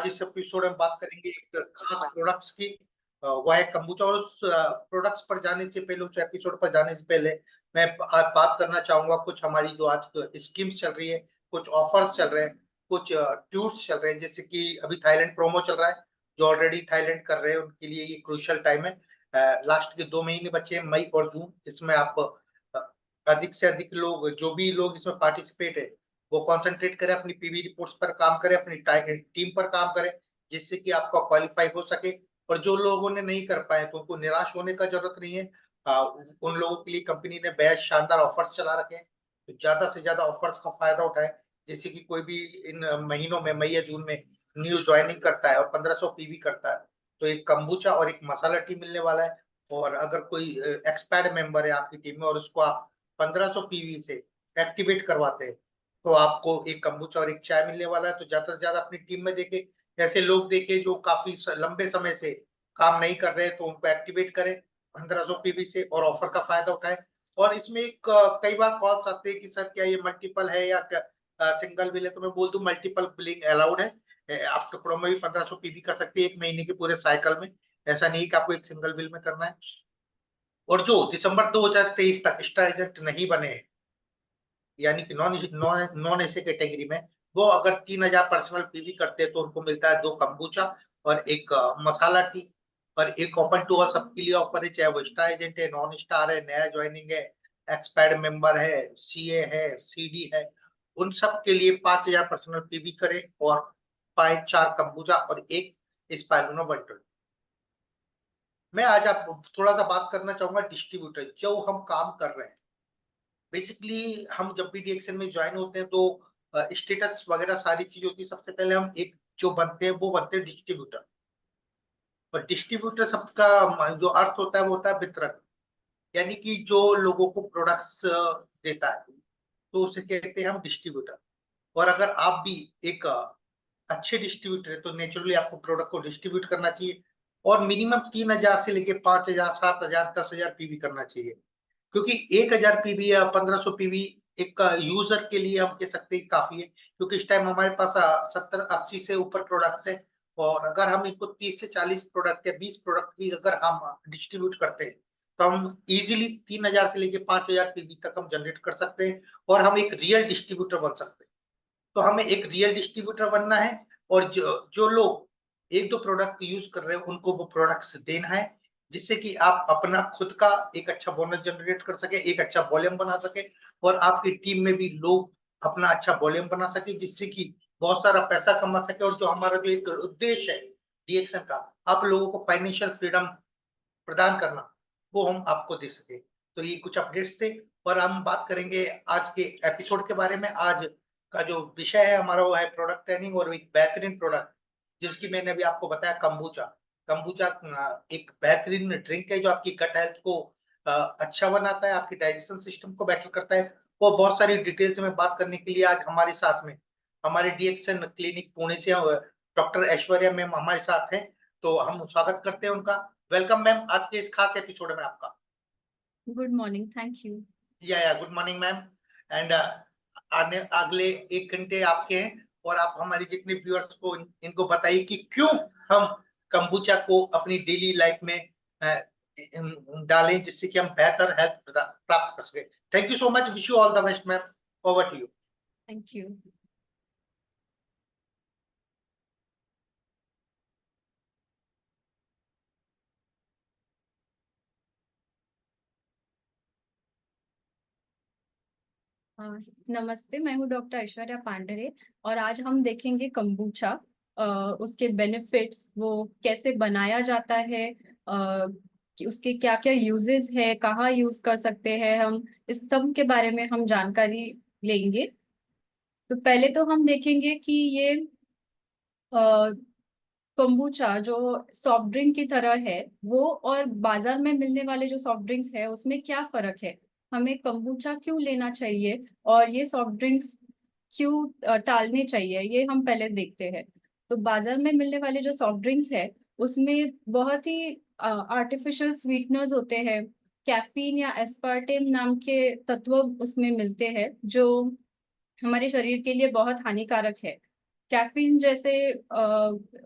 इस एपिसोड में बात करेंगे एक खास प्रोडक्ट्स की। वह है कम्बुचा। और उस प्रोडक्ट्स पर जाने से पहले, उस एपिसोड पर जाने से पहले मैं आज बात करना चाहूंगा कुछ हमारी जो आज स्कीम्स चल रही है, कुछ ऑफर्स चल रहे हैं, कुछ टूर्स चल रहे हैं। जैसे कि अभी थाईलैंड प्रोमो चल रहा है। जो ऑलरेडी थाईलैंड कर रहे हैं उनके लिए ये क्रूशियल टाइम है। लास्ट के 2 महीने बचे हैं, मई और जून। इसमें आप अधिक से अधिक लोग, जो भी लोग इसमें पार्टिसिपेट है, वो कंसंट्रेट करें, अपनी पीवी रिपोर्ट्स पर काम करें, अपनी टीम पर काम करें, जिससे कि आपका क्वालिफाई हो सके। और जो लोगों ने नहीं कर पाए तो उनको निराश होने का जरूरत नहीं है। उन लोगों के लिए कंपनी ने बेहद शानदार ऑफर्स चला रखे हैं। तो ज्यादा से ज्यादा ऑफर्स का फायदा उठाए। जैसे कि कोई भी इन महीनों में, मई या जून में न्यू ज्वाइनिंग करता है और 1500 पीवी करता है, तो एक कम्बुचा और एक मसाला टी मिलने वाला है। और अगर कोई एक्सपायर्ड मेंबर है आपकी टीम में और उसको आप 1500 पीवी से एक्टिवेट करवाते हैं, तो आपको एक कम्बुचा और एक चाय मिलने वाला है। तो ज्यादा से ज्यादा अपनी टीम में देखे, ऐसे लोग देखे जो काफी लंबे समय से काम नहीं कर रहे, तो उनको एक्टिवेट करें 1500 पीवी से और ऑफर का फायदा उठाए। और इसमें एक कई बार कॉल्स आते हैं कि सर क्या ये मल्टीपल है या सिंगल बिल है। तो मैं बोल दूं मल्टीपल बिलिंग अलाउड है। आप टुकड़ों में भी 1500 पीवी कर सकते हैं एक महीने के पूरे साइकिल में। ऐसा नहीं कि आपको एक सिंगल बिल में करना है। और जो दिसंबर 2023 तक एक्स्ट्रा एजेंट नहीं बने हैं, यानी कि non non non AC category में, वो अगर 3000 पर्सनल पीवी करते हैं तो उनको मिलता है 2 कम्बुचा और एक मसाला टी। और एक ओपन टू ऑल सबके लिए ऑफर है, चाहे वो स्टार एजेंट है, नॉन स्टार है, नया ज्वाइनिंग है, एक्सपायर्ड मेंबर है, सीए है, सीडी है। उन सब के लिए 5000 पर्सनल पीवी करें और पाए 4 कम्बुचा और एक स्पाइरुलिना बंटल। मैं आज आप थोड़ा सा बात करना चाहूंगा डिस्ट्रीब्यूटर जो हम काम कर रहे हैं। बेसिकली हम जब भी डीएक्सएल में ज्वाइन होते हैं तो स्टेटस वगैरह सारी चीज होती है। सबसे पहले हम एक जो बनते हैं वो बनते हैं डिस्ट्रीब्यूटर। और डिस्ट्रीब्यूटर शब्द का जो अर्थ होता है वो होता है वितरक, यानी कि जो लोगों को प्रोडक्ट्स देता है, तो उसे कहते हैं हम डिस्ट्रीब्यूटर। और अगर आप भी एक अच्छे डिस्ट्रीब्यूटर है तो नेचुरली आपको प्रोडक्ट को डिस्ट्रीब्यूट करना चाहिए। और मिनिमम 3000 से लेके 5000, 7000, 10,000 पीवी करना चाहिए। क्योंकि 1000 पीवी या 1500 पीवी एक यूजर के लिए हम कह सकते हैं काफी है। क्योंकि इस टाइम हमारे पास 70-80 से ऊपर प्रोडक्ट्स है। और अगर हम इनको 30 से 40 प्रोडक्ट या 20 प्रोडक्ट भी अगर हम डिस्ट्रीब्यूट करते हैं, तो हम इजीली 3000 से लेके 5000 पीवी तक हम जनरेट कर सकते हैं। और हम एक रियल डिस्ट्रीब्यूटर बन सकते हैं। तो हमें एक रियल डिस्ट्रीब्यूटर बनना है। और जो जो लोग एक दो प्रोडक्ट यूज कर रहे हैं उनको वो प्रोडक्ट्स देना है, जिससे कि आप अपना खुद का एक अच्छा बोनस जनरेट कर सके, एक अच्छा वॉल्यूम बना सके। और आपकी टीम में भी लोग अपना अच्छा वॉल्यूम बना सके, जिससे कि बहुत सारा पैसा कमा सके। और जो हमारा जो एक उद्देश्य है डीएक्सन का, आप लोगों को फाइनेंशियल फ्रीडम प्रदान करना, वो हम आपको दे सके। तो ये कुछ अपडेट्स थे। और हम बात करेंगे आज के एपिसोड के बारे में। आज का जो विषय है हमारा वो है प्रोडक्ट ट्रेनिंग और एक बेहतरीन प्रोडक्ट, जिसकी मैंने अभी आपको बताया कम्बुचा। कम्बुचा एक बेहतरीन ड्रिंक है जो आपकी गट हेल्थ को अच्छा बनाता है, आपकी डाइजेशन सिस्टम को बेटर करता है। वो बहुत सारी डिटेल्स में बात करने के लिए आज हमारे साथ में हमारे डीएक्सन क्लिनिक पुणे से डॉक्टर ऐश्वर्या मैम हमारे साथ हैं। तो हम स्वागत करते हैं उनका। वेलकम मैम आज के इस खास एपिसोड में आपका। Good morning, thank you. या गुड मॉर्निंग मैम। एंड आने अगले 1 घंटे आपके हैं। और आप हमारे जितने व्यूअर्स को इनको बताइए कि क्यों हम कंबुचा को अपनी डेली लाइफ में डालें, जिससे कि हम बेहतर हेल्थ प्राप्त कर सके। Thank you so much, wish you all the best ma'am. Over to you. Thank you. नमस्ते, मैं हूँ डॉक्टर ऐश्वर्या पांडरे और आज हम देखेंगे कंबूचा, उसके बेनिफिट्स, वो कैसे बनाया जाता है, कि उसके क्या क्या यूजेस है, कहाँ यूज कर सकते हैं हम, इस सब के बारे में हम जानकारी लेंगे। तो पहले तो हम देखेंगे कि ये kombucha जो सॉफ्ट ड्रिंक की तरह है, वो और बाजार में मिलने वाले जो सॉफ्ट ड्रिंक्स है उसमें क्या फर्क है, हमें kombucha क्यों लेना चाहिए और ये सॉफ्ट ड्रिंक्स क्यों टालने चाहिए, ये हम पहले देखते हैं। तो बाजार में मिलने वाले जो सॉफ्ट ड्रिंक्स है उसमें बहुत ही आर्टिफिशियल स्वीटनर्स होते हैं, कैफीन या एस्पार्टेम नाम के तत्व उसमें मिलते हैं जो हमारे शरीर के लिए बहुत हानिकारक है। कैफीन जैसे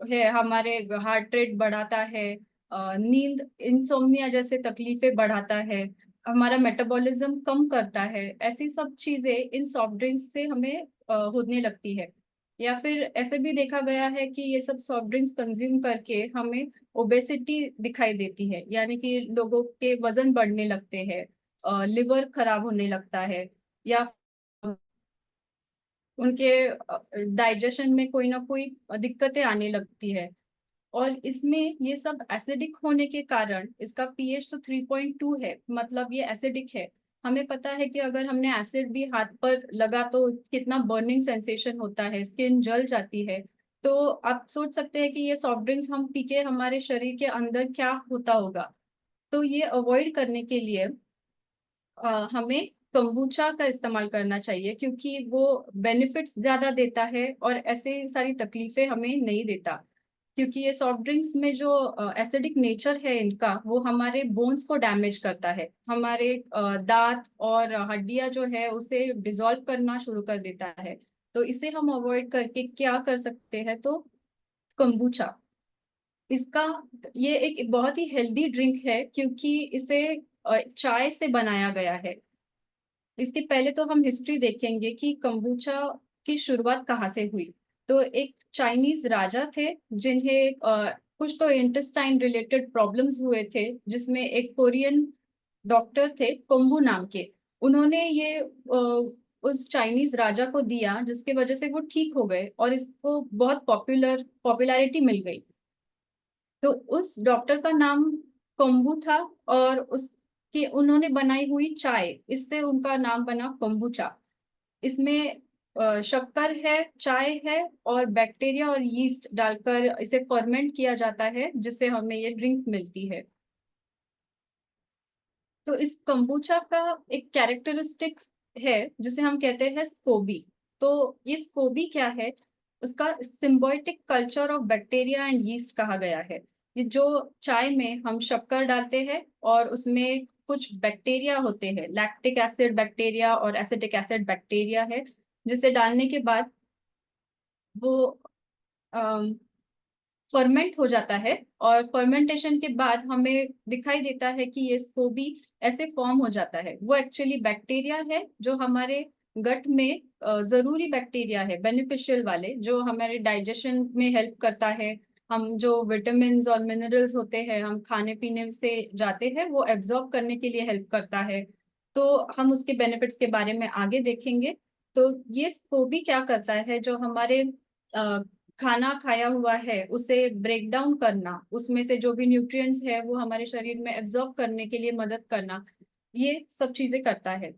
है, हमारे हार्ट रेट बढ़ाता है, नींद, इंसोम्निया जैसे तकलीफें बढ़ाता है, हमारा मेटाबॉलिज्म कम करता है। ऐसी सब चीजें इन सॉफ्ट ड्रिंक्स से हमें होने लगती है। या फिर ऐसे भी देखा गया है कि ये सब सॉफ्ट ड्रिंक्स कंज्यूम करके हमें ओबेसिटी दिखाई देती है, यानी कि लोगों के वजन बढ़ने लगते हैं, लिवर खराब होने लगता है, या उनके डाइजेशन में कोई ना कोई दिक्कतें आने लगती है। और इसमें ये सब एसिडिक होने के कारण, इसका पीएच तो 3.2 है, मतलब ये एसिडिक है। हमें पता है कि अगर हमने एसिड भी हाथ पर लगा तो कितना बर्निंग सेंसेशन होता है, स्किन जल जाती है। तो आप सोच सकते हैं कि ये सॉफ्ट ड्रिंक्स हम पी के हमारे शरीर के अंदर क्या होता होगा। तो ये अवॉइड करने के लिए हमें kombucha का इस्तेमाल करना चाहिए, क्योंकि वो बेनिफिट्स ज्यादा देता है और ऐसे सारी तकलीफें हमें नहीं देता। क्योंकि ये सॉफ्ट ड्रिंक्स में जो एसिडिक नेचर है इनका, वो हमारे बोन्स को डैमेज करता है, हमारे दांत और हड्डियां जो है उसे डिसॉल्व करना शुरू कर देता है। तो इसे हम अवॉइड करके क्या कर सकते हैं, तो kombucha, इसका, ये एक बहुत ही हेल्दी ड्रिंक है, क्योंकि इसे चाय से बनाया गया है। इसके पहले तो हम हिस्ट्री देखेंगे कि कंबूचा की शुरुआत कहाँ से हुई। तो एक चाइनीज राजा थे, जिन्हें कुछ तो इंटेस्टाइन रिलेटेड प्रॉब्लम्स हुए थे, जिसमें एक कोरियन डॉक्टर थे कोम्बू नाम के। उन्होंने ये उस चाइनीज राजा को दिया, जिसके वजह से वो ठीक हो गए और इसको बहुत पॉपुलैरिटी मिल गई। तो उस डॉक्टर का नाम कोम्बू था, और उसकी उन्होंने बनाई हुई चाय, इससे उनका नाम बना कोम्बुचा। इसमें शक्कर है, चाय है, और बैक्टीरिया और यीस्ट डालकर इसे फर्मेंट किया जाता है, जिससे हमें ये ड्रिंक मिलती है। तो इस kombucha का एक कैरेक्टरिस्टिक है, जिसे हम कहते हैं स्कोबी। तो ये स्कोबी क्या है, उसका symbiotic culture of bacteria and yeast कहा गया है। ये जो चाय में हम शक्कर डालते हैं और उसमें कुछ बैक्टीरिया होते हैं, लैक्टिक एसिड बैक्टीरिया और एसिटिक एसिड बैक्टीरिया है, जिसे डालने के बाद वो फर्मेंट हो जाता है। और फर्मेंटेशन के बाद हमें दिखाई देता है कि ये स्कोबी ऐसे फॉर्म हो जाता है। वो एक्चुअली बैक्टीरिया है, जो हमारे गट में जरूरी बैक्टीरिया है, बेनिफिशियल वाले, जो हमारे डाइजेशन में हेल्प करता है। हम जो विटामिन और मिनरल्स होते हैं, हम खाने पीने से जाते हैं, वो एब्जॉर्ब करने के लिए हेल्प करता है। तो हम उसके बेनिफिट्स के बारे में आगे देखेंगे। तो ये स्कोबी क्या करता है, जो हमारे खाना खाया हुआ है उसे ब्रेक डाउन करना, उसमें से जो भी न्यूट्रिएंट्स है वो हमारे शरीर में एब्जॉर्ब करने के लिए मदद करना, ये सब चीजें करता है।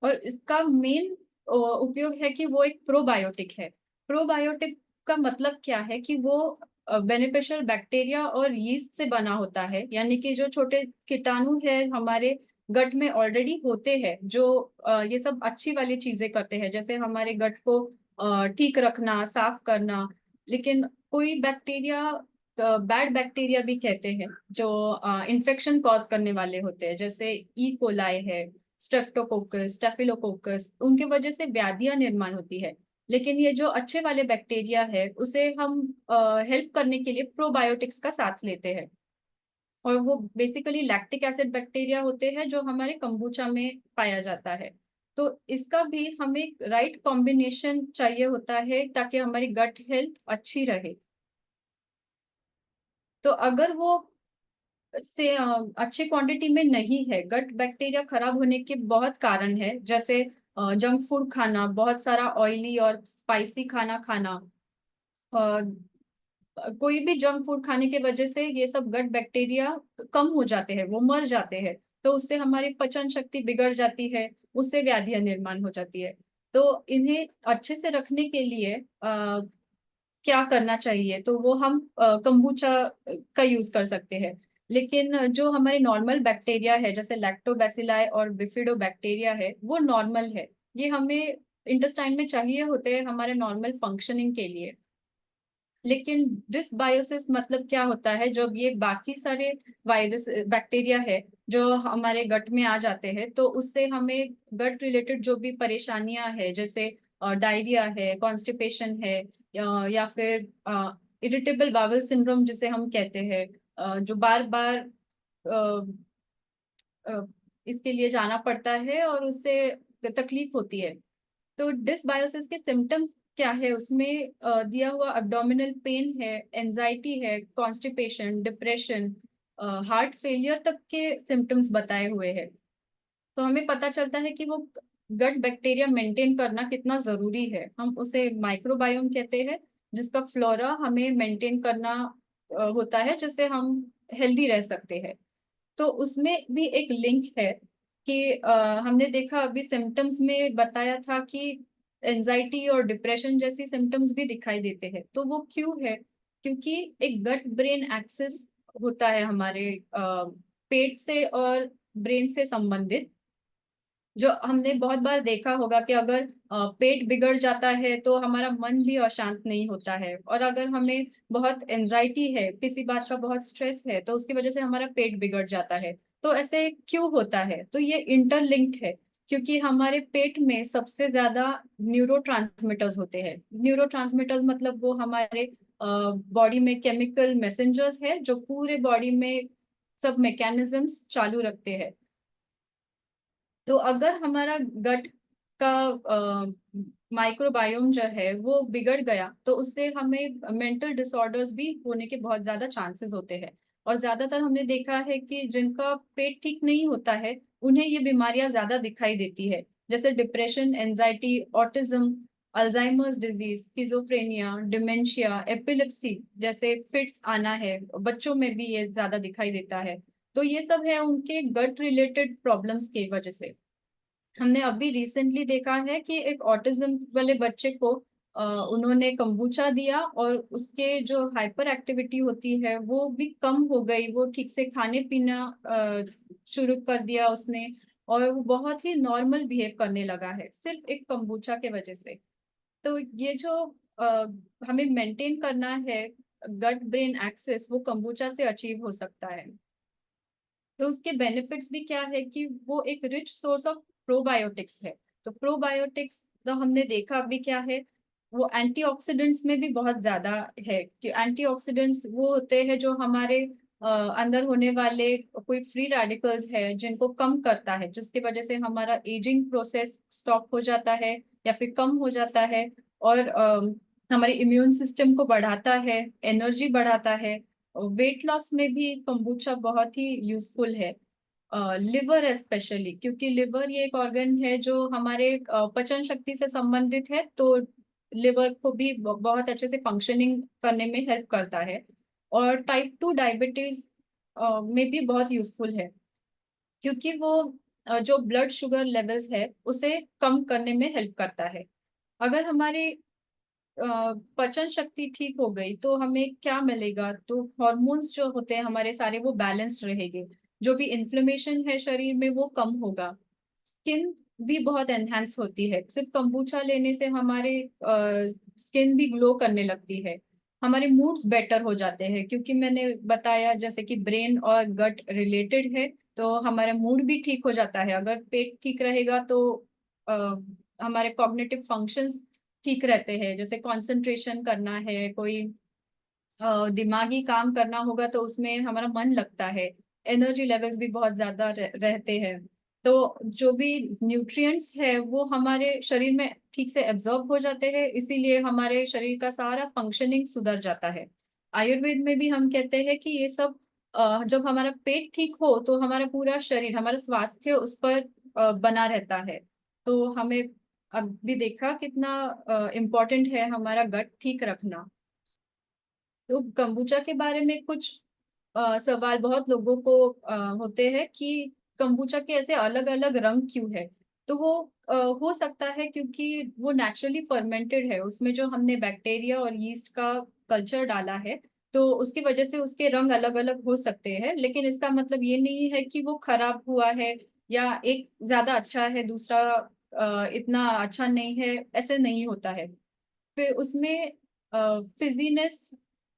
और इसका मेन उपयोग है कि वो एक प्रोबायोटिक है। प्रोबायोटिक का मतलब क्या है कि वो बेनिफिशियल बैक्टीरिया और यीस्ट से बना होता है, यानी कि जो छोटे कीटाणु है हमारे गट में ऑलरेडी होते हैं, जो ये सब अच्छी वाली चीजें करते हैं, जैसे हमारे गट को ठीक रखना, साफ करना। लेकिन कोई बैक्टीरिया, बैड बैक्टीरिया भी कहते हैं, जो इन्फेक्शन कॉज करने वाले होते हैं, जैसे ई कोलाई है, स्ट्रेप्टोकोकस, स्टेफिलोकोकस, उनके वजह से व्याधियां निर्माण होती है। लेकिन ये जो अच्छे वाले बैक्टीरिया है, उसे हम हेल्प करने के लिए प्रोबायोटिक्स का साथ लेते हैं। और वो बेसिकली लैक्टिक एसिड बैक्टीरिया होते हैं, जो हमारे कंबूचा में पाया जाता है। तो इसका भी हमें राइट कॉम्बिनेशन चाहिए होता है, ताकि हमारी गट हेल्थ अच्छी रहे। तो अगर वो से अच्छी क्वांटिटी में नहीं है, गट बैक्टीरिया खराब होने के बहुत कारण है, जैसे जंक फूड खाना, बहुत सारा ऑयली और स्पाइसी खाना खाना, कोई भी जंक फूड खाने की वजह से ये सब गट बैक्टीरिया कम हो जाते हैं, वो मर जाते हैं। तो उससे हमारी पाचन शक्ति बिगड़ जाती है, उससे व्याधियां निर्माण हो जाती है। तो इन्हें अच्छे से रखने के लिए क्या करना चाहिए, तो वो हम कंबूचा का यूज कर सकते हैं। लेकिन जो हमारे नॉर्मल बैक्टीरिया है, जैसे लैक्टोबैसिलाई और बिफिडोबैक्टीरिया है, वो नॉर्मल है। ये हमें इंटेस्टाइन में चाहिए होते हैं हमारे नॉर्मल फंक्शनिंग के लिए। लेकिन डिसबायोसिस मतलब क्या होता है, जब ये बाकी सारे वायरस बैक्टीरिया है जो हमारे गट में आ जाते हैं, तो उससे हमें गट रिलेटेड जो भी परेशानियां है, जैसे डायरिया है, कॉन्स्टिपेशन है, या फिर इरिटेबल बाउल सिंड्रोम जिसे हम कहते हैं, जो बार बार इसके लिए जाना पड़ता है और उससे तकलीफ होती है। तो डिसबायोसिस के सिम्टम्स क्या है, उसमें दिया हुआ एब्डोमिनल पेन है, एंजाइटी है, कॉन्स्टिपेशन, डिप्रेशन, हार्ट फेलियर तक के सिम्टम्स बताए हुए हैं। तो हमें पता चलता है कि वो गट बैक्टीरिया मेंटेन करना कितना जरूरी है। हम उसे माइक्रोबायोम कहते हैं, जिसका फ्लोरा हमें मेंटेन करना होता है, जिससे हम हेल्दी रह सकते हैं। तो उसमें भी एक लिंक है कि हमने देखा अभी सिम्टम्स में बताया था कि एंजाइटी और डिप्रेशन जैसी सिम्टम्स भी दिखाई देते हैं। तो वो क्यों है? क्योंकि एक गट ब्रेन एक्सिस होता है हमारे पेट से और ब्रेन से संबंधित, जो हमने बहुत बार देखा होगा कि अगर पेट बिगड़ जाता है तो हमारा मन भी अशांत नहीं होता है, और अगर हमें बहुत एंजाइटी है, किसी बात का बहुत स्ट्रेस है, तो उसकी वजह से हमारा पेट बिगड़ जाता है। तो ऐसे क्यों होता है? तो ये इंटरलिंक्ड है, क्योंकि हमारे पेट में सबसे ज्यादा न्यूरोट्रांसमीटर्स होते हैं। न्यूरोट्रांसमीटर्स मतलब वो हमारे बॉडी में केमिकल मैसेंजर्स है, जो पूरे बॉडी में सब मैकेनिज्म्स चालू रखते हैं। तो अगर हमारा गट का माइक्रोबायोम जो है वो बिगड़ गया, तो उससे हमें मेंटल डिसऑर्डर्स भी होने के बहुत ज्यादा चांसेस होते हैं। और ज्यादातर हमने देखा है कि जिनका पेट ठीक नहीं होता है, उन्हें ये बीमारियां ज्यादा दिखाई देती है, जैसे depression, anxiety, autism, Alzheimer's disease, schizophrenia, dementia, epilepsy जैसे फिट्स आना है, बच्चों में भी ये ज्यादा दिखाई देता है। तो ये सब है उनके गट रिलेटेड प्रॉब्लम्स की वजह से। हमने अभी रिसेंटली देखा है कि एक ऑटिज्म वाले बच्चे को उन्होंने कंबूचा दिया, और उसके जो हाइपर एक्टिविटी होती है वो भी कम हो गई। वो ठीक से खाने पीना शुरू कर दिया उसने, और वो बहुत ही नॉर्मल बिहेव करने लगा है, सिर्फ एक कंबूचा के वजह से। तो ये जो अ, हमें मेंटेन करना है गट ब्रेन एक्सेस, वो कंबूचा से अचीव हो सकता है। तो उसके बेनिफिट्स भी क्या है कि वो एक रिच सोर्स ऑफ प्रोबायोटिक्स है। तो प्रोबायोटिक्स तो हमने देखा अभी क्या है, वो एंटीऑक्सीडेंट्स में भी बहुत ज्यादा है। कि एंटीऑक्सीडेंट्स वो होते हैं जो हमारे अंदर होने वाले कोई फ्री रेडिकल्स है जिनको कम करता है, जिसकी वजह से हमारा एजिंग प्रोसेस स्टॉप हो जाता है या फिर कम हो जाता है। और हमारे इम्यून सिस्टम को बढ़ाता है, एनर्जी बढ़ाता है। वेट लॉस में भी kombucha बहुत ही यूजफुल है। लिवर स्पेशली, क्योंकि लिवर ये एक ऑर्गन है जो हमारे पाचन शक्ति से संबंधित है, तो लिवर को भी बहुत अच्छे से फंक्शनिंग करने में हेल्प करता है। और टाइप 2 डायबिटीज में भी बहुत यूजफुल है, क्योंकि वो जो ब्लड शुगर लेवल्स है उसे कम करने में हेल्प करता है। अगर हमारे पाचन शक्ति ठीक हो गई तो हमें क्या मिलेगा? तो हॉर्मोन्स जो होते हैं हमारे सारे वो बैलेंस्ड रहेंगे, जो भी इन्फ्लेमेशन है शरीर में वो कम होगा, स्किन भी बहुत एनहांस होती है। सिर्फ कंबूचा लेने से हमारे स्किन भी ग्लो करने लगती है। हमारे मूड्स बेटर हो जाते हैं, क्योंकि मैंने बताया जैसे कि ब्रेन और गट रिलेटेड है, तो हमारा मूड भी ठीक हो जाता है। अगर पेट ठीक रहेगा तो अ, हमारे कॉग्निटिव फंक्शंस ठीक रहते हैं, जैसे कंसंट्रेशन करना है, कोई दिमागी काम करना होगा तो उसमें हमारा मन लगता है। एनर्जी लेवल्स भी बहुत ज्यादा रहते हैं। तो जो भी न्यूट्रिएंट्स है वो हमारे शरीर में ठीक से एब्जॉर्ब हो जाते हैं, इसीलिए हमारे शरीर का सारा फंक्शनिंग सुधर जाता है। आयुर्वेद में भी हम कहते हैं कि ये सब जब हमारा पेट ठीक हो तो हमारा पूरा शरीर, हमारा स्वास्थ्य उस पर बना रहता है। तो हमें अभी देखा कितना इम्पोर्टेंट है हमारा गट ठीक रखना। तो कंबूचा के बारे में कुछ सवाल बहुत लोगों को होते हैं कि कंबूचा के ऐसे अलग अलग रंग क्यों है? तो वो हो सकता है क्योंकि वो नेचुरली फर्मेंटेड है, उसमें जो हमने बैक्टीरिया और यीस्ट का कल्चर डाला है, तो उसकी वजह से उसके रंग अलग अलग हो सकते हैं। लेकिन इसका मतलब ये नहीं है कि वो खराब हुआ है, या एक ज्यादा अच्छा है दूसरा इतना अच्छा नहीं है, ऐसे नहीं होता है। फिर उसमें फिजीनेस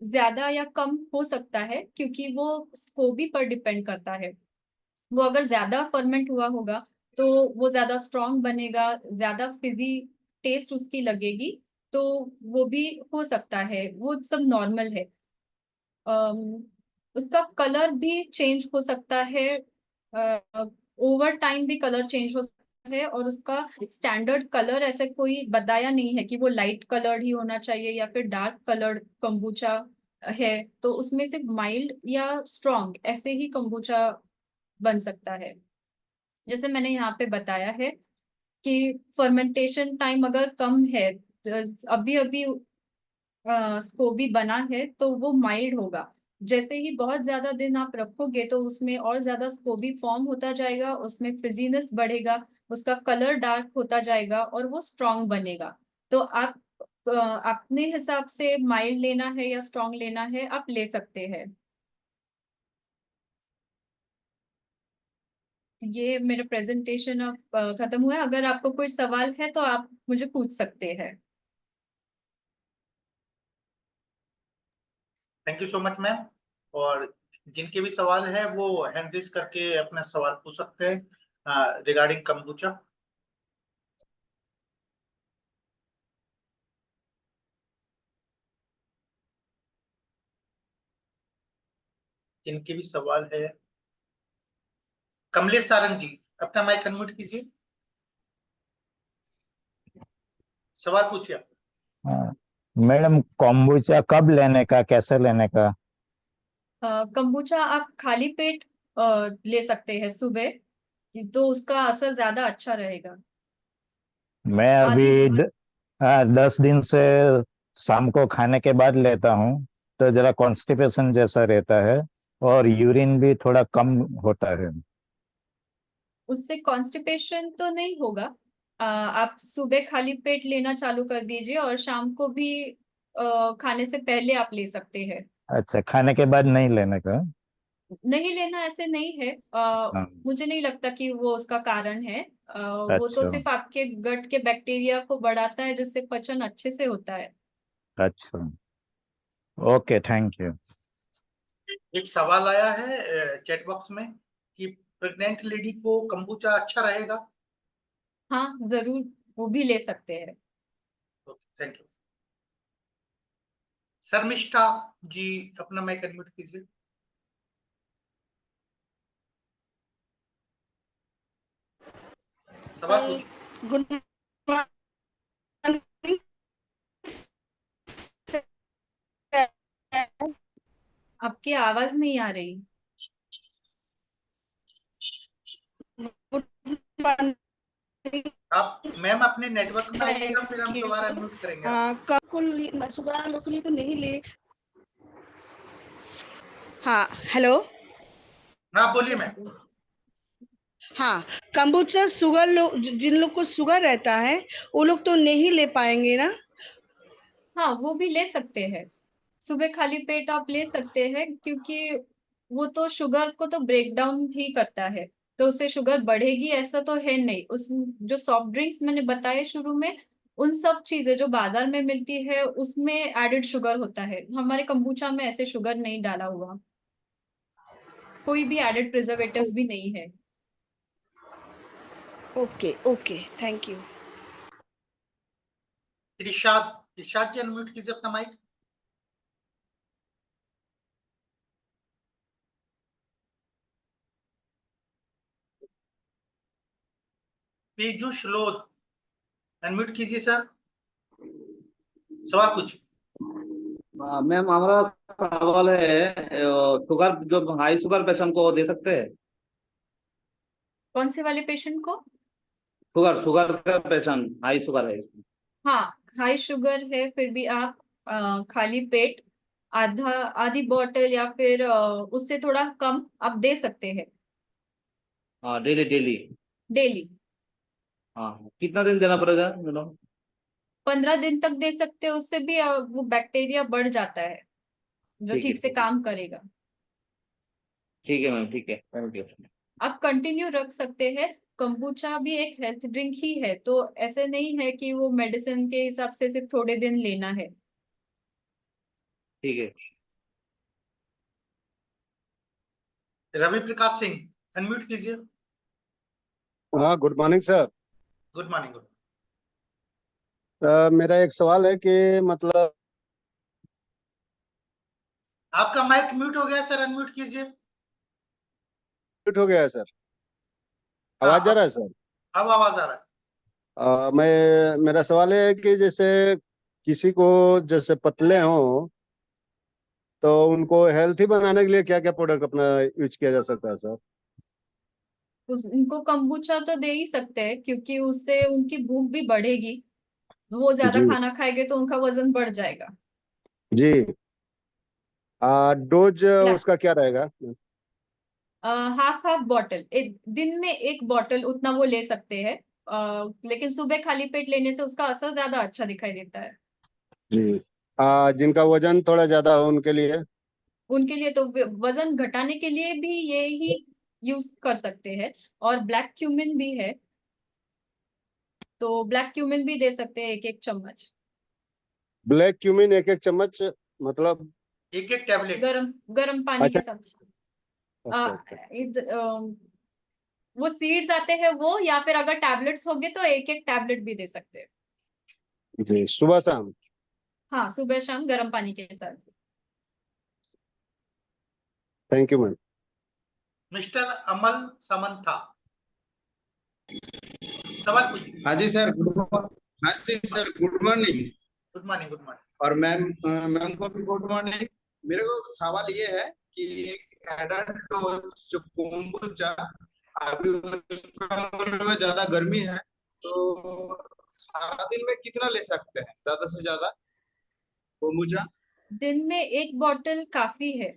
ज्यादा या कम हो सकता है, क्योंकि वो स्कोबी पर डिपेंड करता है। वो अगर ज्यादा फर्मेंट हुआ होगा तो वो ज्यादा स्ट्रांग बनेगा, ज्यादा फिजी टेस्ट उसकी लगेगी, तो वो भी हो सकता है, वो सब नॉर्मल है। अम, उसका कलर भी चेंज हो सकता है, ओवर टाइम भी कलर चेंज हो सकता है, और उसका स्टैंडर्ड कलर ऐसे कोई बताया नहीं है कि वो लाइट कलर्ड ही होना चाहिए या फिर डार्क कलर्ड कंबूचा है। तो उसमें से माइल्ड या स्ट्रॉन्ग ऐसे ही कंबूचा बन सकता है। जैसे मैंने यहाँ पे बताया है कि फर्मेंटेशन टाइम अगर कम है, अभी अभी स्कोबी बना है, तो वो माइल्ड होगा। जैसे ही बहुत ज्यादा दिन आप रखोगे तो उसमें और ज्यादा स्कोबी फॉर्म होता जाएगा, उसमें फिजीनेस बढ़ेगा, उसका कलर डार्क होता जाएगा और वो स्ट्रांग बनेगा। तो आप अपने हिसाब से माइल्ड लेना है या स्ट्रांग लेना है, आप ले सकते हैं। ये मेरा प्रेजेंटेशन अब खत्म हुआ है। अगर आपको कोई सवाल है तो आप मुझे पूछ सकते हैं। Thank you so much ma'am. और जिनके भी सवाल है वो हैंड रेज करके अपना सवाल पूछ सकते हैं रिगार्डिंग कम्बुचा। जिनके भी सवाल है, कमलेश सारंग जी अपना माइक अनम्यूट कीजिए, सवाल पूछिए आप। हाँ, मैडम कॉम्बुचा कब लेने का, कैसे लेने का? कंबूचा आप खाली पेट ले सकते हैं सुबह, तो उसका असर ज्यादा अच्छा रहेगा। मैं अभी आधी 10 दिन से शाम को खाने के बाद लेता हूँ, तो जरा कॉन्स्टिपेशन जैसा रहता है और यूरिन भी थोड़ा कम होता है। उससे कॉन्स्टिपेशन तो नहीं होगा। आप सुबह खाली पेट लेना चालू कर दीजिए, और शाम को भी खाने से पहले आप ले सकते हैं। अच्छा, खाने के बाद नहीं लेने का? नहीं लेना ऐसे नहीं है। हाँ। मुझे नहीं लगता कि वो उसका कारण है। वो तो अच्छा। सिर्फ आपके गट के बैक्टीरिया को बढ़ाता है, जिससे पचन अच्छे से होता है। अच्छा, ओके, थैंक यू। एक सवाल आया है चैट बॉक्स में कि प्रेग्नेंट लेडी को कम्बुचा अच्छा रहेगा। हाँ जरूर, वो भी ले सकते हैं। Thank you. शर्मिष्ठा जी अपना माइक अनम्यूट कीजिए। सवाल पूछिए। Good morning. आपकी आवाज नहीं आ रही। Good morning. आप मैम अपने नेटवर्क में आइएगा, फिर हम दोबारा अनम्यूट करेंगे आप। शुगर लोग के लिए तो नहीं ले। हाँ, हेलो। हाँ बोलिए मैम। हाँ, कंबुचा शुगर लोग, जिन लोग को शुगर रहता है वो लोग तो नहीं ले पाएंगे ना? हाँ वो भी ले सकते हैं, सुबह खाली पेट आप ले सकते हैं, क्योंकि वो तो शुगर को तो ब्रेक डाउन ही करता है, तो उससे शुगर बढ़ेगी ऐसा तो है नहीं। उस जो सॉफ्ट ड्रिंक्स मैंने बताए शुरू में, उन सब चीजें जो बाजार में मिलती है उसमें एडेड शुगर होता है। हमारे कंबूचा में ऐसे शुगर नहीं डाला हुआ, कोई भी एडेड प्रिजर्वेटिव्स भी नहीं है। Okay okay, thank you. Irshad, Irshad ji unmute कीजिए अपना माइक। पीयूष लोध अनम्यूट कीजिए सर, सवाल पूछिए। मैम हमारा सवाल है, शुगर जो हाई शुगर पेशेंट को दे सकते हैं? कौन से वाले पेशेंट को? शुगर शुगर का पेशेंट हाई शुगर है इसमें। हाँ, हाई शुगर है फिर भी आप खाली पेट आधा आधी बोतल या फिर उससे थोड़ा कम आप दे सकते हैं हाँ, डेली डेली। डेली। हाँ, कितना दिन देना पड़ेगा मैडम? 15 दिन तक दे सकते हैं, उससे भी वो बैक्टीरिया बढ़ जाता है जो ठीक है, ठीक से काम करेगा। ठीक है मैम, ठीक है, थैंक यू। आप कंटिन्यू रख सकते हैं। कंबूचा भी एक हेल्थ ड्रिंक ही है, तो ऐसे नहीं है कि वो मेडिसिन के हिसाब से सिर्फ थोड़े दिन लेना है। ठीक है। रवि प्रकाश सिंह अनम्यूट कीजिए। हाँ, good morning sir. Good morning. मेरा एक सवाल है कि मतलब आपका माइक म्यूट हो गया सर, अनम्यूट कीजिए। म्यूट हो गया है सर। हाँ, आवाज आ रहा है सर? अब आवाज आ रहा है। मेरा सवाल है कि जैसे किसी को जैसे पतले हो तो उनको हेल्थी बनाने के लिए क्या क्या प्रोडक्ट अपना यूज किया जा सकता है सर? उनको kombucha तो दे ही सकते हैं, क्योंकि उससे उनकी भूख भी बढ़ेगी। वो ज्यादा जी खाना खाएंगे तो उनका वजन बढ़ जाएगा। जी। डोज ब्लैक उसका क्या रहेगा? हाफ हाफ बॉटल, एक दिन में एक बॉटल उतना वो ले सकते हैं। लेकिन सुबह खाली पेट लेने से उसका असर ज्यादा अच्छा दिखाई देता है। जी। जिनका वजन थोड़ा ज्यादा हो उनके लिए? उनके लिए तो वजन घटाने के लिए भी ये ही यूज कर सकते हैं। और ब्लैक क्यूमिन भी है, तो ब्लैक क्यूमिन भी दे सकते हैं, एक एक चम्मच। ब्लैक क्यूमिन एक एक चम्मच मतलब? एक एक टैबलेट। गरम गरम पानी अच्छा के साथ। अच्छा अच्छा। वो सीड्स आते हैं वो, या फिर अगर टैबलेट्स होंगे तो एक एक टैबलेट भी दे सकते हैं। जी, सुबह शाम? हाँ, सुबह शाम गर्म पानी के साथ। Thank you ma'am. Mister Amal Samanta, सवाल पूछिए। हाँ जी सर, हाँ जी sir, good morning. Good morning, good morning. और मैम मैम को भी गुड मॉर्निंग। मेरे को सवाल ये है कि एडल्ट जो कोम्बुचा, अभी उसमें में ज्यादा गर्मी है, तो सारा दिन में कितना ले सकते हैं ज्यादा से ज्यादा कोम्बुचा? दिन में एक बॉटल काफी है।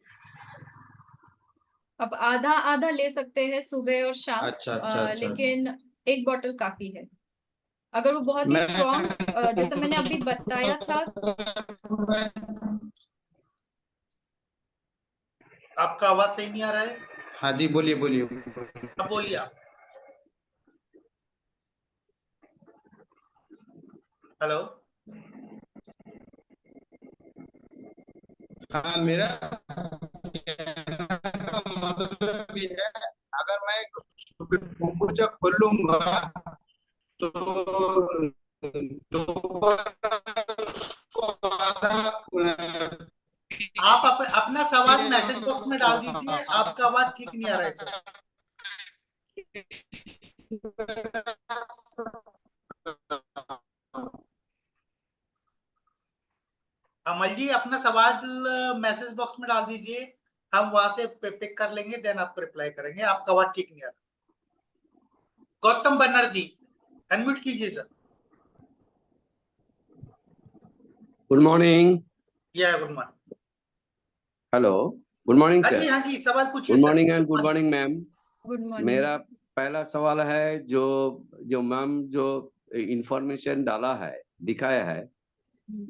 अब आधा आधा ले सकते हैं सुबह और शाम। अच्छा अच्छा अच्छा अच्छा। लेकिन एक बॉटल काफी है। अगर वो बहुत ही मैं स्ट्रॉन्ग, जैसे मैंने अभी बताया था। आपका आवाज सही नहीं आ रहा है। हाँ जी, बोलिए बोलिए। अब बोलिए आप। हेलो। हाँ, मेरा कहने का मतलब ये है, अगर मैं कोम्बुचा खोल लूंगा तो आप अपना सवाल मैसेज बॉक्स में डाल दीजिए, आपका आवाज ठीक नहीं आ रहा है सर। अमल जी, अपना सवाल मैसेज बॉक्स में डाल दीजिए, हम वहां से पिक कर लेंगे, देन आपको रिप्लाई करेंगे। आपका आवाज ठीक नहीं आ रहा। गौतम बनर्जी, अनम्यूट कीजिए सर। Good morning. या good morning. Hello, good morning हाँ सर। जी, हाँ जी, सवाल पूछिए good sir. Morning and good morning ma'am. Good morning. मेरा पहला सवाल है, जो जो मैम जो इंफॉर्मेशन डाला है, दिखाया है,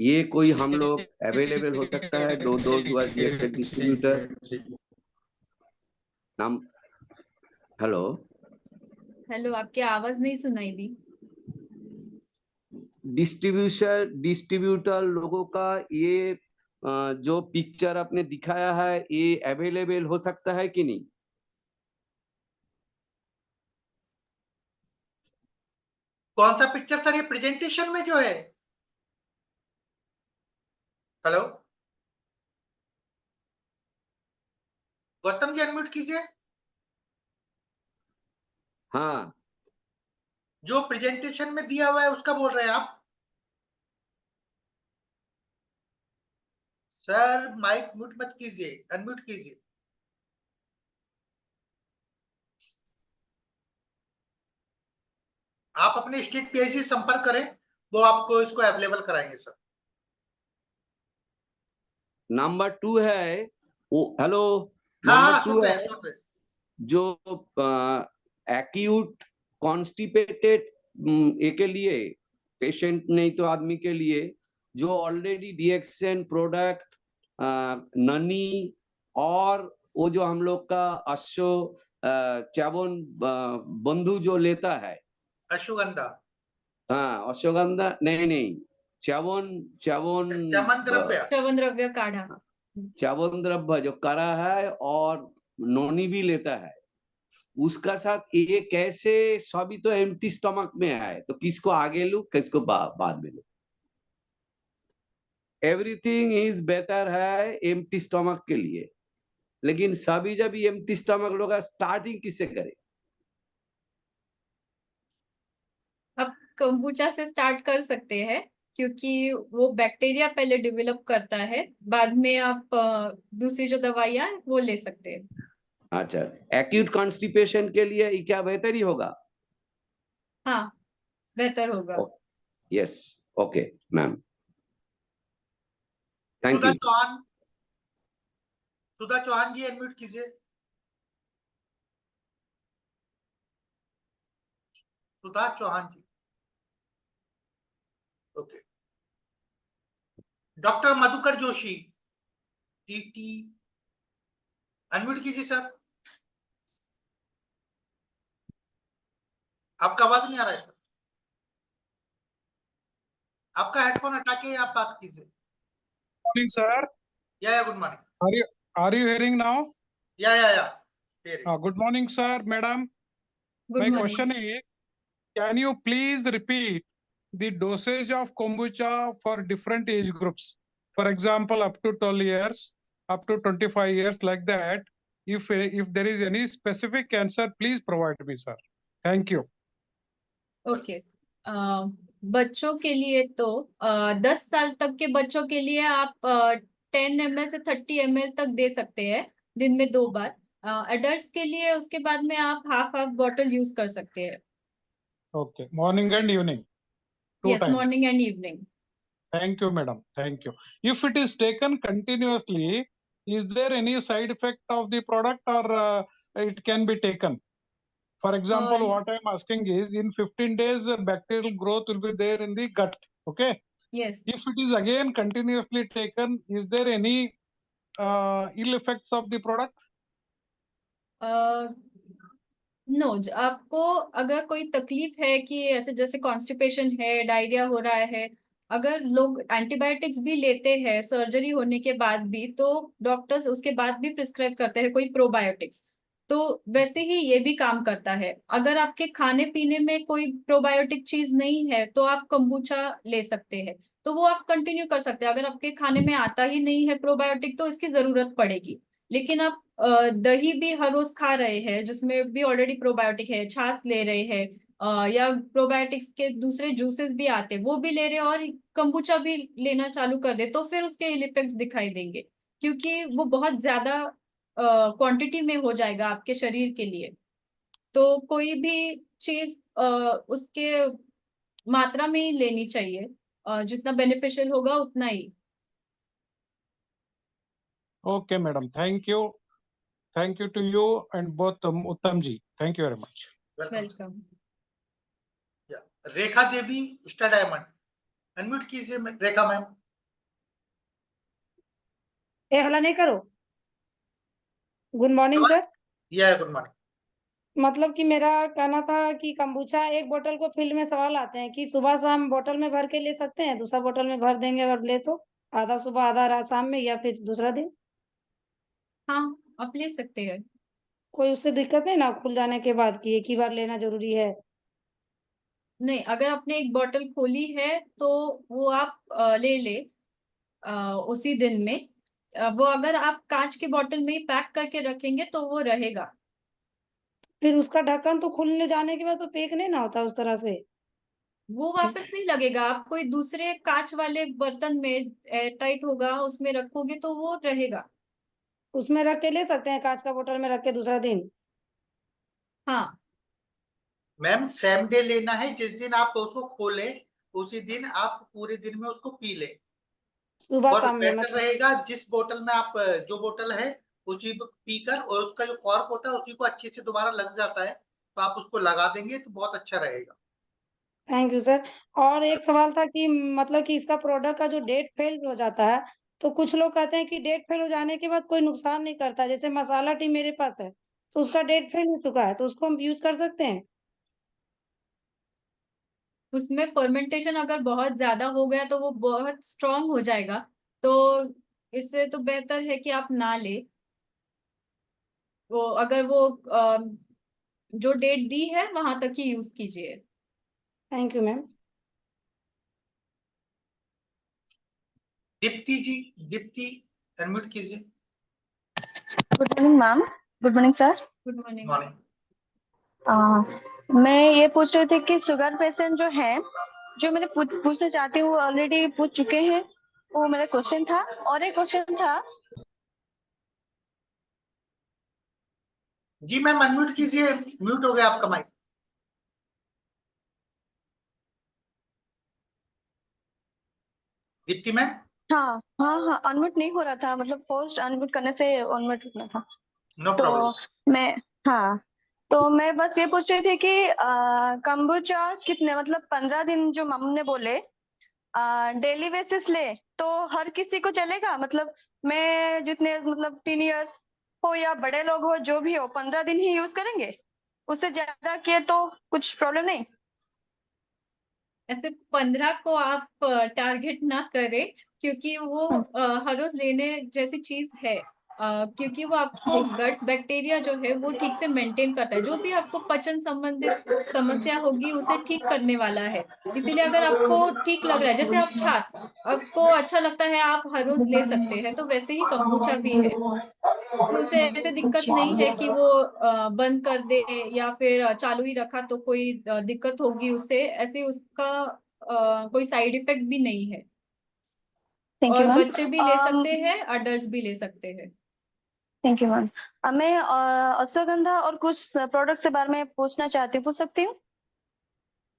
ये कोई हम लोग अवेलेबल हो सकता है? दो डोज हुआ DXL डिस्ट्रीब्यूटर नाम। हेलो हेलो, आपकी आवाज नहीं सुनाई दी। डिस्ट्रीब्यूटर लोगों का ये जो पिक्चर आपने दिखाया है, ये अवेलेबल हो सकता है कि नहीं? कौन सा पिक्चर सर? ये प्रेजेंटेशन में जो है। हेलो गौतम जी, अनम्यूट कीजिए। हाँ, जो प्रेजेंटेशन में दिया हुआ है उसका बोल रहे हैं आप? सर माइक म्यूट मत कीजिए, अनम्यूट कीजिए। आप अपने स्टेट PIC से संपर्क करें, वो आपको इसको अवेलेबल कराएंगे सर। नंबर 2 है वो। हेलो, हाँ नंबर हाँ, 2 सुन रहे है हैं, सुन रहे हैं। जो एक्यूट कॉन्स्टिपेटेड के लिए, पेशेंट नहीं तो आदमी के लिए, जो ऑलरेडी DXN प्रोडक्ट ननी, और वो जो हम लोग का अश्व च्यवन बंधु जो लेता है, अश्वगंधा, हाँ अश्वगंधा, नहीं नहीं, च्यवन च्यवन चमन द्रव्य। च्यवन द्रव्य काढ़ा। च्यवन द्रव्य जो करा है और नोनी भी लेता है, उसका साथ ये कैसे? सभी तो एम्प्टी स्टमक में है, तो किसको आगे लूं, किसको बाद में लूं? एवरीथिंग इज बेटर है एम्प्टी स्टमक के लिए, लेकिन सभी जब एम्प्टी स्टमक लोग स्टार्टिंग किससे करें? आप कंबूचा से स्टार्ट कर सकते हैं, क्योंकि वो बैक्टीरिया पहले डेवलप करता है, बाद में आप दूसरी जो दवाइयाँ हैं, वो ले सकते हैं। अच्छा, एक्यूट कॉन्स्टिपेशन के लिए ये क्या बेहतर ही होगा? हाँ, बेहतर होगा। Yes, okay ma'am, thank Sudha you. Chauhan, Sudha Chauhan ji unmute कीजिए। Sudha Chauhan ji, okay. Doctor Madhukar Joshi, TT, unmute कीजिए सर। आपका आवाज नहीं आ रहा है सर, आपका हेडफोन हटा के आप बात कीजिए। Morning, sir. या good morning. Are you hearing now? या hearing. Good morning, sir, madam. Good My morning. question is, can you please repeat the dosage of kombucha for different age groups? For example, up to 12 years, up to 25 years, like that. If there is any specific answer, please provide me, sir. Thank you. Okay, बच्चों के लिए तो 10 साल तक के बच्चों के लिए आप 10 ml से 30 ml तक दे सकते हैं, दिन में 2 बार। एडल्ट्स के लिए उसके बाद में आप हाफ बॉटल यूज कर सकते हैं। Okay. Morning and evening. Two yes, times. Morning and evening. Thank you, madam. Thank you. If it is taken continuously, is there any side effect of the product, or it can be taken? For example, what I am asking is, in 15 days, bacterial growth will be there in the gut. Okay. Yes, If it is again continuously taken, is there any ill effects of the product? No, आपको अगर कोई तकलीफ है कि ऐसे जैसे constipation है, diarrhoea हो रहा है, अगर लोग एंटीबायोटिक्स भी लेते हैं सर्जरी होने के बाद भी, तो डॉक्टर्स उसके बाद भी प्रिस्क्राइब करते हैं कोई प्रोबायोटिक्स। तो वैसे ही ये भी काम करता है। अगर आपके खाने पीने में कोई प्रोबायोटिक चीज नहीं है, तो आप कंबूचा ले सकते हैं, तो वो आप कंटिन्यू कर सकते हैं। अगर आपके खाने में आता ही नहीं है प्रोबायोटिक, तो इसकी जरूरत पड़ेगी। लेकिन आप दही भी हर रोज खा रहे हैं जिसमें भी ऑलरेडी प्रोबायोटिक है, छाछ ले रहे हैं, या प्रोबायोटिक्स के दूसरे जूसेस भी आते हैं वो भी ले रहे हैं, और कंबूचा भी लेना चालू कर दे, तो फिर उसके इफेक्ट्स दिखाई देंगे, क्योंकि वो बहुत ज्यादा क्वांटिटी में हो जाएगा आपके शरीर के लिए। तो कोई भी चीज उसके मात्रा में ही लेनी चाहिए, जितना बेनिफिशियल होगा उतना ही। Okay, madam. Thank you. Thank you to you and both Uttam ji. Thank you very much. Welcome. Rekha Devi, star diamond, unmute कीजिए रेखा मैम। ए हला नहीं करो। Good morning sir. या गुड मॉर्निंग। मतलब कि मेरा कहना था कि कंबूचा एक बोतल को फील्ड में सवाल आते हैं कि सुबह शाम बोतल में भर के ले सकते हैं, दूसरा बोतल में भर देंगे अगर ले तो, आधा सुबह आधा रात शाम में, या फिर दूसरा दिन। हाँ, आप ले सकते हैं। कोई उससे दिक्कत नहीं ना खुल जाने के बाद कि एक ही बार लेना जरूरी है? नहीं, अगर आपने एक बोतल खोली है तो वो आप ले उसी दिन में। वो अगर आप कांच के बोतल में ही पैक करके रखेंगे तो वो रहेगा। फिर उसका ढक्कन तो खुलने जाने के बाद तो पैक नहीं ना होता उस तरह से? वो वापस नहीं लगेगा। आप कोई दूसरे कांच वाले बर्तन में एयर टाइट होगा उसमें रखोगे तो वो रहेगा। उसमें रख के ले सकते हैं, कांच का बोतल में रख के दूसरा दिन? हाँ, मैम सेम डे लेना है, जिस दिन आप उसको खोले उसी दिन आप पूरे दिन में उसको पी ले, सुबह और शाम में बेटर मतलब? रहेगा जिस बोतल में आप, जो बोतल है उसी को पीकर, और उसका जो कॉर्क होता है उसी को अच्छे से दोबारा लग जाता है, तो आप उसको लगा देंगे तो बहुत अच्छा रहेगा। Thank you sir. और एक सवाल था कि मतलब कि इसका प्रोडक्ट का जो डेट फेल हो जाता है, तो कुछ लोग कहते हैं कि डेट फेल हो जाने के बाद कोई नुकसान नहीं करता। जैसे मसाला टी मेरे पास है, तो उसका डेट फेल हो चुका है, तो उसको हम यूज कर सकते हैं? उसमें फर्मेंटेशन अगर बहुत ज्यादा हो गया तो वो बहुत स्ट्रांग हो जाएगा, तो इससे तो बेहतर है कि आप ना ले। वो अगर वो जो डेट दी है वहां तक ही यूज कीजिए। Thank you ma'am. Deepti ji, Deepti unmute कीजिए। Good morning ma'am. Good morning sir. Good morning. Morning. मैं ये पूछ रही थी कि शुगर पेशेंट जो है, जो मैंने पूछना चाहती हूँ, ऑलरेडी पूछ चुके हैं, वो मेरा क्वेश्चन था। और एक क्वेश्चन था। जी मैम अनम्यूट कीजिए, म्यूट हो गया आपका माइक। दीप्ति मैम। हाँ हाँ हाँ, अनम्यूट नहीं हो रहा था, मतलब पोस्ट अनम्यूट करने से अनम्यूट होना था। No problem. तो मैं बस ये पूछ रही थी कि कंबुचा कितने, मतलब 15 दिन जो हमने बोले डेली बेसिस ले तो हर किसी को चलेगा? मतलब मैं जितने, मतलब 3 इयर्स हो या बड़े लोग हो, जो भी हो, 15 दिन ही यूज करेंगे? उससे ज्यादा किए तो कुछ प्रॉब्लम नहीं? ऐसे 15 को आप टारगेट ना करें, क्योंकि वो हर रोज लेने जैसी चीज है। क्योंकि वो आपको गट बैक्टीरिया जो है वो ठीक से मेंटेन करता है, जो भी आपको पचन संबंधित समस्या होगी उसे ठीक करने वाला है। इसीलिए अगर आपको ठीक लग रहा है, जैसे आप छाछ आपको अच्छा लगता है, आप हर रोज ले सकते हैं, तो वैसे ही कंबुचा भी है। तो उसे ऐसे दिक्कत नहीं है कि वो बंद कर दे या फिर चालू ही रखा तो कोई दिक्कत होगी उससे, ऐसे उसका कोई साइड इफेक्ट भी नहीं है। थैंक यू और मैम। बच्चे भी ले सकते हैं, अडल्ट भी ले सकते हैं। Thank you ma'am. मैं अश्वगंधा और कुछ प्रोडक्ट के बारे में पूछना चाहती हूँ, पूछ सकती हूँ?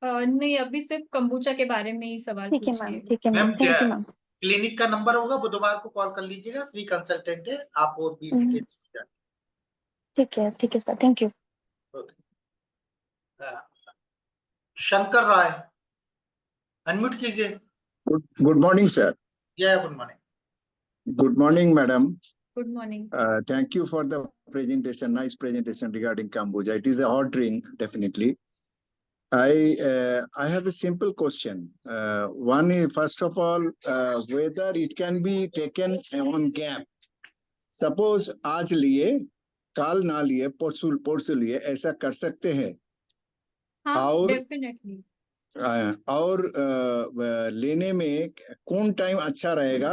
नहीं, अभी सिर्फ कंबूचा के बारे में ही सवाल ठीक है मैम, पूछिए। ठीक है ma'am, thank you ma'am. Clinic का नंबर होगा, बुधवार को कॉल कर लीजिएगा, फ्री कंसल्टेंट है, आप और भी डिटेल्स। ठीक है sir, thank you. Shankar Rai unmute कीजिए। Good morning, sir. Good morning. Good morning, madam. Good morning. Thank you for the presentation, nice presentation regarding kombucha. It is a hot drink, definitely. I have a simple question. One is, first of all, whether it can be taken on gap. Suppose आज लिए, काल ना लिए, परसों लिए, ऐसा कर सकते हैं? हाँ, और डेफिनेटली। और लेने में कौन टाइम अच्छा रहेगा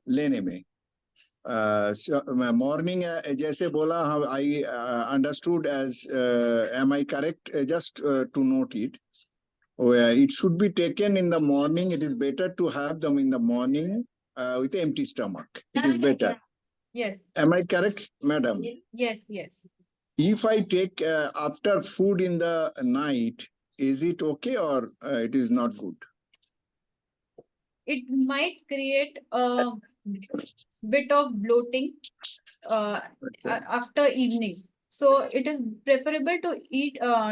लेने में? मॉर्निंग जैसे बोला, I understood as, am I correct? Just to note it, it should be taken in the morning. It is better to have them in the morning with empty stomach. It is better. Yes. Am I correct, madam? Yes, yes. If I take after food in the night, is it okay or it is not good? It might create a bit of bloating after evening. So it is preferable to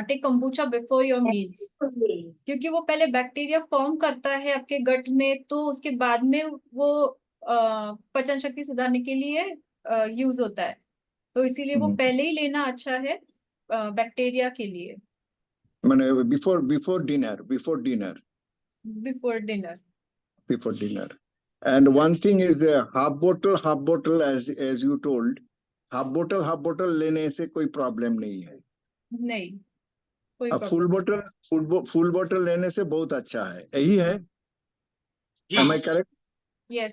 take kombucha before your meals. क्योंकि वो पहले bacteria form करता है आपके गट में, तो उसके बाद में वो पचन शक्ति सुधारने के लिए यूज होता है। तो इसीलिए वो पहले ही लेना अच्छा है बैक्टीरिया के लिए। मैंने before dinner. And one thing is the half bottle, as you told, half bottle लेने से कोई प्रॉब्लम नहीं है? नहीं, कोई फुल बोतल लेने से बहुत अच्छा है, यही है? Am I correct? Yes.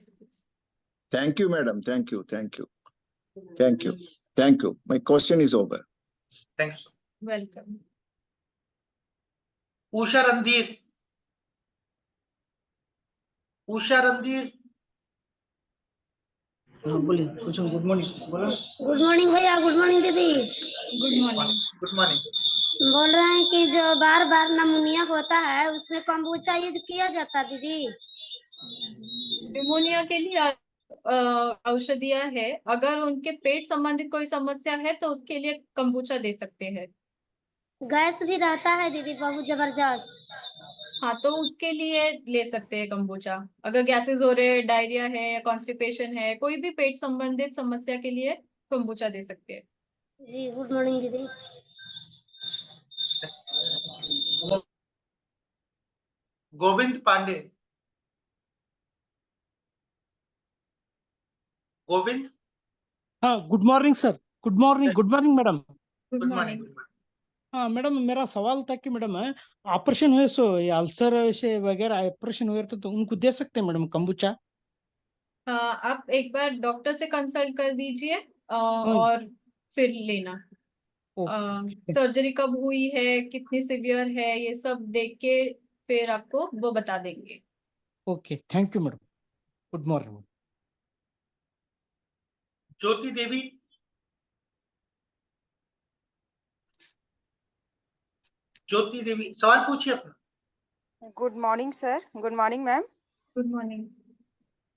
Thank you, madam. Thank you. My question is over. Thanks. Welcome. Usha Randhir. बोलिए, कुछ गुड मॉर्निंग बोलो। गुड मॉर्निंग भैया, गुड मॉर्निंग दीदी। Good morning. Good morning. बोल रहे हैं कि जो बार बार नमूनिया होता है उसमें kombucha यूज किया जाता है दीदी? निमोनिया के लिए औषधियां है, अगर उनके पेट संबंधित कोई समस्या है तो उसके लिए kombucha दे सकते हैं। गैस भी रहता है दीदी बहुत जबरदस्त। हाँ, तो उसके लिए ले सकते हैं kombucha। अगर गैसेस हो रहे, डायरिया है या कॉन्स्टिपेशन है, कोई भी पेट संबंधित समस्या के लिए kombucha दे सकते हैं। जी गुड मॉर्निंग दीदी। गोविंद पांडे। गोविंद। हाँ, good morning sir. Good morning madam. Good morning. हाँ मैडम, मेरा सवाल था कि मैडम ऑपरेशन हुए, सो ये अल्सर वैसे वगैरह ऑपरेशन हुए तो उनको दे सकते हैं मैडम kombucha? आप एक बार डॉक्टर से कंसल्ट कर दीजिए और फिर लेना। सर्जरी कब हुई है, कितनी सीवियर है, ये सब देख के फिर आपको वो बता देंगे। Okay, thank you madam. Good morning. Jyoti Devi. Jyoti Devi सवाल पूछिए अपना। Good morning sir. Good morning ma'am. Good morning.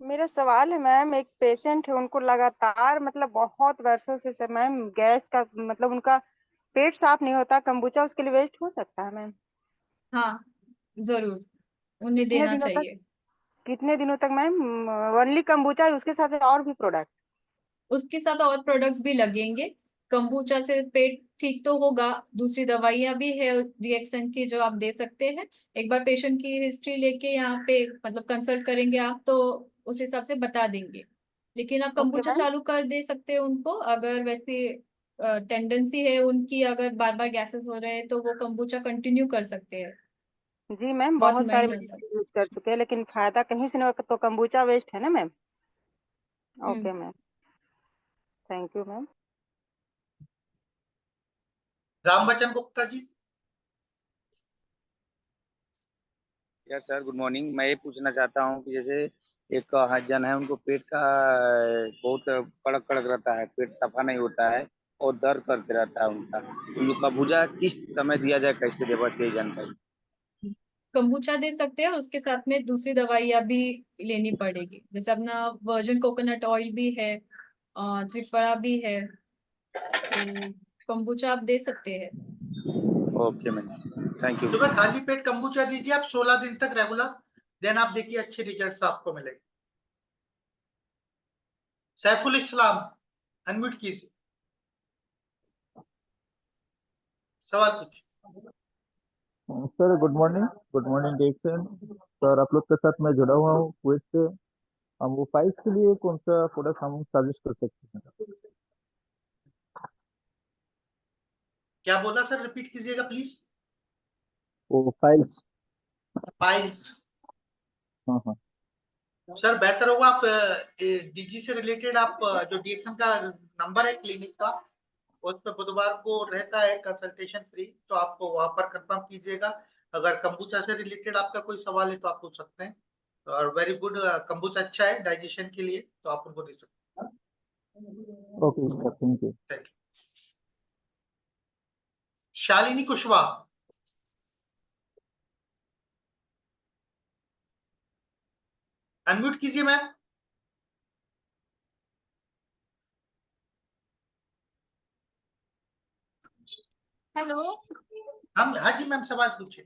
मेरा सवाल है मैम, एक पेशेंट है, उनको लगातार मतलब बहुत वर्षों से सर मैम गैस का मतलब उनका पेट साफ नहीं होता, कंबुचा उसके लिए वेस्ट हो सकता है मैम? हाँ जरूर, उन्हें कितने देना दिनों तक? चाहिए। कितने दिनों तक मैम? ओनली कंबुचा, उसके साथ और भी प्रोडक्ट? उसके साथ और प्रोडक्ट्स भी लगेंगे। कंबूचा से पेट ठीक तो होगा, दूसरी दवाइयां भी है रिएक्शन की जो आप दे सकते हैं। एक बार पेशेंट की हिस्ट्री लेके यहाँ पे मतलब कंसल्ट करेंगे आप, तो उस हिसाब से बता देंगे। लेकिन आप ओके कंबूचा मैम। चालू कर दे सकते हैं उनको, अगर वैसे टेंडेंसी है उनकी, अगर बार बार गैसेस हो रहे हैं तो वो कंबूचा कंटिन्यू कर सकते हैं। जी मैम, बहुत बहुत सारे महीनों तक। मेडिसिन यूज कर चुके हैं लेकिन फायदा कहीं से नहीं हुआ, तो कंबुचा वेस्ट है ना ma'am? Okay ma'am, thank you ma'am. Rambachan Gupta ji. Yes sir, good morning. मैं ये पूछना चाहता हूँ कि जैसे एक हज्जन है, उनको पेट का बहुत कड़क कड़क रहता है, पेट सफा नहीं होता है और दर्द करते रहता है उनका। उनको भुजा किस समय दिया जाए, कैसे दे, बस यही जानकारी। कंबूचा दे सकते हैं, उसके साथ में दूसरी दवाइयां भी लेनी पड़ेगी, जैसे अपना वर्जिन कोकोनट ऑयल भी है, त्रिफला भी है, तो कंबूचा आप दे सकते हैं। Okay ma'am, thank you. सुबह खाली पेट कंबूचा दीजिए आप 16 दिन तक रेगुलर, देन आप देखिए अच्छे रिजल्ट्स आपको मिलेंगे। सैफुल इस्लाम, अनम्यूट कीजिए, सवाल पूछिए। Sir good morning. Good morning डिएक्शन सर, आप लोग के साथ मैं जुड़ा हुआ हूँ कुवैत से। हम वो फाइल्स के लिए कौन सा प्रोडक्ट हम सजेस्ट कर सकते हैं? क्या बोला सर, रिपीट कीजिएगा प्लीज। वो फाइल्स। फाइल्स। हाँ। सर बेहतर होगा आप डीजी से रिलेटेड आप जो डीएक्शन का नंबर है क्लिनिक का, उस पे बुधवार को रहता है कंसल्टेशन फ्री, तो आप वहां पर कंफर्म कीजिएगा। अगर कंबूचा से रिलेटेड आपका कोई सवाल है तो आप पूछ सकते हैं। और वेरी गुड, कंबूचा अच्छा है डाइजेशन के लिए, तो आप उनको दे सकते हैं। Okay sir, thank you. Thank you. Shalini Kushwaha. Unmute कीजिए मैम। हेलो। हम हाँ जी मैम, सवाल पूछिए।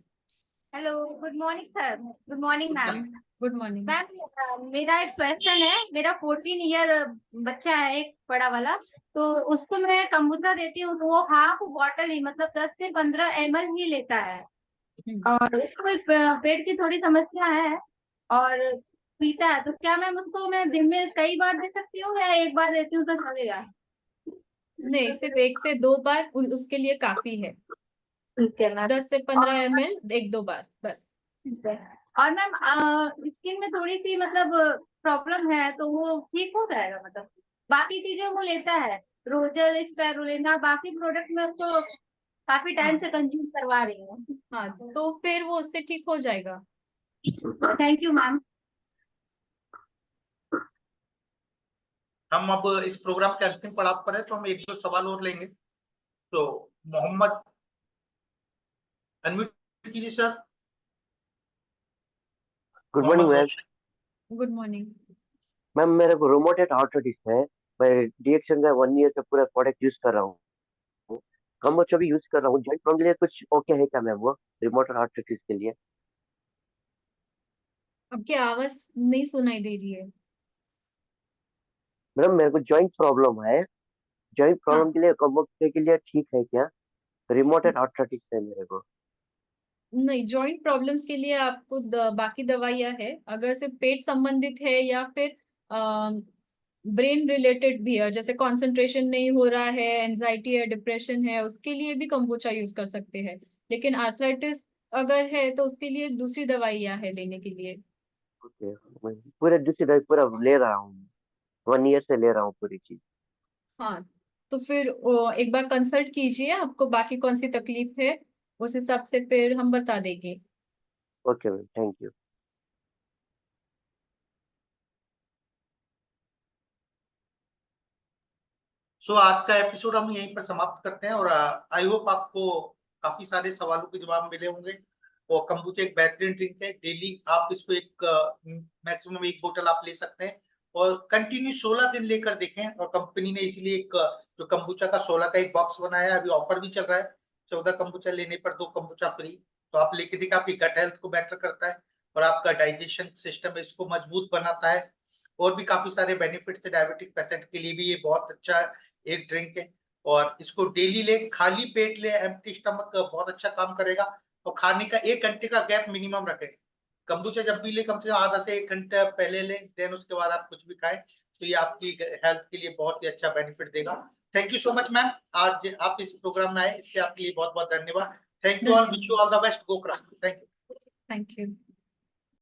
Hello, good morning sir. Good morning ma'am. Good morning ma'am, मेरा एक क्वेश्चन है। मेरा 14 ईयर बच्चा है, एक बड़ा वाला, तो उसको मैं कंबुचा देती हूँ, तो वो हाफ बॉटल ही मतलब 10 से 15 ml ही लेता है, और उसको एक पेट की थोड़ी समस्या है और पीता है। तो क्या मैम उसको मैं दिन में कई बार दे सकती हूँ या एक बार देती हूँ तो चलेगा? नहीं, सिर्फ 1 से 2 बार उसके लिए काफी है। ठीक है मैम। 10 से 15 ml 1-2 बार बस। और मैम स्किन में थोड़ी सी मतलब प्रॉब्लम है, तो वो ठीक हो जाएगा? मतलब बाकी चीजें वो लेता है, रोजल, स्पाइरुलिना, बाकी प्रोडक्ट में उसको काफी टाइम से कंज्यूम करवा रही हूँ। हाँ, तो फिर वो उससे ठीक हो जाएगा। Thank you ma'am. हम अब इस प्रोग्राम के अंतिम पड़ाव पर है, तो हम 1-2 सवाल और लेंगे। तो मोहम्मद, अनम्यूट कीजिए sir. Good morning ma'am. Good morning ma'am, मेरे को रोमोटेड आर्थराइटिस है। मैं डीएक्शन का 1 ईयर से पूरा प्रोडक्ट यूज कर रहा हूँ, कंबोचा भी यूज कर रहा हूँ। जॉइंट प्रॉब्लम के लिए कुछ ओके है क्या मैम वो रोमोटेड आर्थराइटिस के लिए? आपकी आवाज नहीं सुनाई दे रही है। मैडम, मेरे को जॉइंट प्रॉब्लम है, जॉइंट प्रॉब्लम के लिए कंबोचा के लिए ठीक है क्या? रिमोटेड आर्थराइटिस है मेरे को। नहीं, जॉइंट प्रॉब्लम्स के लिए आपको बाकी दवाइयां है। अगर सिर्फ पेट संबंधित है या फिर ब्रेन रिलेटेड भी है, जैसे कंसंट्रेशन नहीं हो रहा है, एंजाइटी है, डिप्रेशन है, उसके लिए भी कंबोचा यूज कर सकते हैं। लेकिन आर्थराइटिस अगर है तो उसके लिए दूसरी दवाइयां है लेने के लिए। ओके, पूरे दूसरी दवाई पूरा ले रहा हूँ, 1 ईयर से ले रहा हूँ पूरी चीज। हाँ, तो फिर एक बार कंसल्ट कीजिए, आपको बाकी कौन सी तकलीफ है उस हिसाब से फिर हम बता देंगे। Okay ma'am, thank you. So आज का एपिसोड हम यहीं पर समाप्त करते हैं और आई होप आपको काफी सारे सवालों के जवाब मिले होंगे। और कंबूचा एक बेहतरीन ड्रिंक है, डेली आप इसको एक मैक्सिमम 1 बोतल आप ले सकते हैं और कंटिन्यू 16 दिन लेकर देखें। और कंपनी ने इसलिए एक जो कंबूचा का 16 का एक बॉक्स बनाया है, अभी ऑफर भी चल रहा है, 14 कंबूचा लेने पर 2 कंबूचा फ्री। तो आप लेके देखिए, आपकी गट हेल्थ को बेटर करता है और आपका डाइजेशन सिस्टम है इसको मजबूत बनाता है और भी काफी सारे बेनिफिट्स है। डायबिटिक पेशेंट के लिए भी ये बहुत अच्छा एक ड्रिंक है और इसको डेली ले, खाली पेट ले, एम्प्टी स्टमक बहुत अच्छा काम करेगा। और खाने का 1 घंटे का गैप मिनिमम रखें। कंबूचा जब भी ले कम से कम आधा से 1 घंटा पहले ले, देन उसके बाद आप कुछ भी खाएं, तो ये आपकी हेल्थ के लिए बहुत ही अच्छा बेनिफिट देगा। Thank you so much ma'am, आज आप इस प्रोग्राम में आए, इसके आपके लिए बहुत बहुत धन्यवाद। Thank you all, wish you all the best, go craft. Thank you. Thank you.